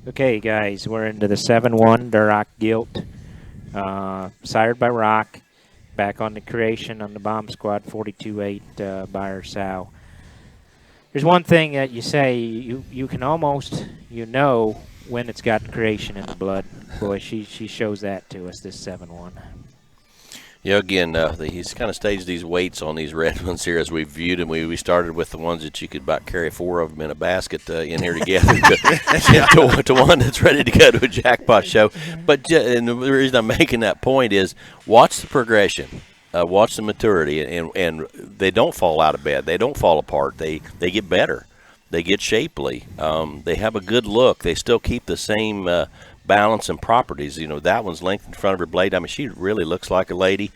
Okay, guys, we're into the 7-1 Duroc Gilt, sired by Rock, back on the creation on the Bomb Squad 42.8 buyer sow. There's one thing that you say, you can almost, when it's got creation in the blood. Boy, she shows that to us, this 7-1. Yeah, again, he's kind of staged these weights on these red ones here as we viewed them. We started with the ones that you could about carry 4 of them in a basket in here together to one that's ready to go to a jackpot show. But and the reason I'm making that point is watch the progression. Watch the maturity, and they don't fall out of bed. They don't fall apart. They get better. They get shapely. They have a good look. They still keep the same balance and properties. That one's length in front of her blade. I mean, she really looks like a lady.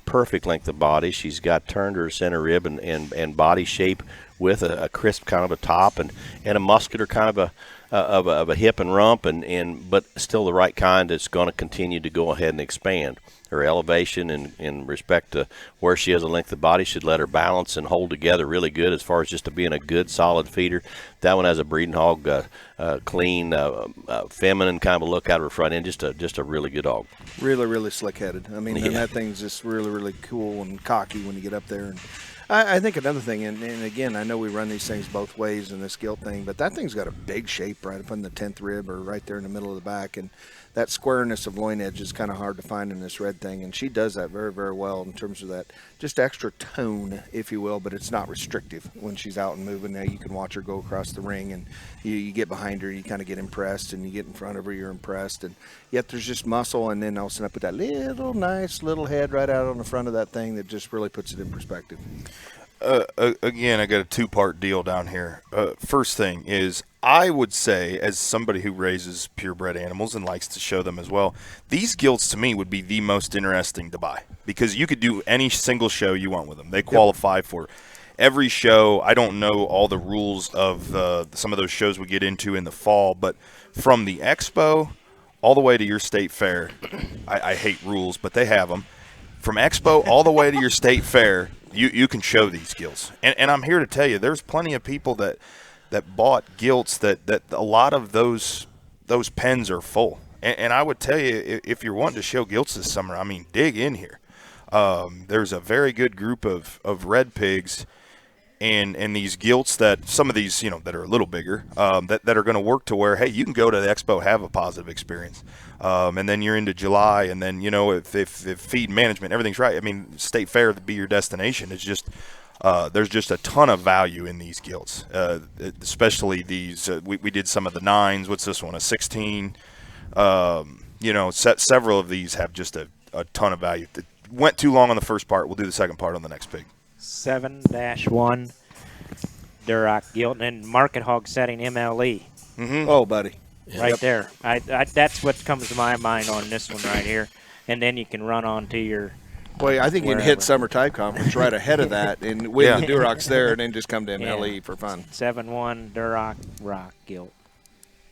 Perfect length of body. She's got turned her center rib and body shape with a crisp kind of a top and a muscular kind of a hip and rump, but still the right kind that's going to continue to go ahead and expand. Her elevation in respect to where she has a length of body should let her balance and hold together really good as far as just to being a good solid feeder. That one has a breeding hog, clean, feminine kind of a look out of her front end. Just a really good dog. Really, really slick-headed. I mean, and that thing's just really, really cool and cocky when you get up there. And I think another thing, and again, I know we run these things both ways in this gilt thing, but that thing's got a big shape right up on the 10th rib or right there in the middle of the back. And that squareness of loin edge is kind of hard to find in this red thing, and she does that very, very well in terms of that just extra tone, if you will, but it's not restrictive when she's out and moving. Now you can watch her go across the ring, and you get behind her, you kind of get impressed, and you get in front of her, you're impressed, and yet there's just muscle, and then all of a sudden I put that little nice little head right out on the front of that thing that just really puts it in perspective. Again, I got a two-part deal down here. First thing is, I would say, as somebody who raises purebred animals and likes to show them as well, these gilts to me would be the most interesting to buy because you could do any single show you want with them. They qualify for every show. I don't know all the rules of some of those shows we get into in the fall, but from the expo all the way to your state fair, I hate rules, but they have them. From expo all the way to your state fair, you can show these gilts. And I'm here to tell you, there's plenty of people that bought gilts that a lot of those pens are full. And I would tell you, if you're wanting to show gilts this summer, I mean, dig in here. There's a very good group of red pigs and these gilts that some of these, that are a little bigger, that are going to work to where, hey, you can go to the expo, have a positive experience. And then you're into July, and then, if feed management, everything's right. I mean, state fair to be your destination is just there's just a ton of value in these gilts, especially these. We did some of the 9s. What's this one? A 16. Several of these have just a ton of value. It went too long on the first part. We'll do the second part on the next pig. 7-1 Duroc Gilt and market hog setting MLE. Mm-hmm. Oh, buddy. Right there. I that's what comes to my mind on this one right here. And then you can run on to your Well, I think you can hit Summer Type Conference right ahead of that and win the Durocs there and then just come to MLE for fun. 7-1 Duroc Rock Gilt.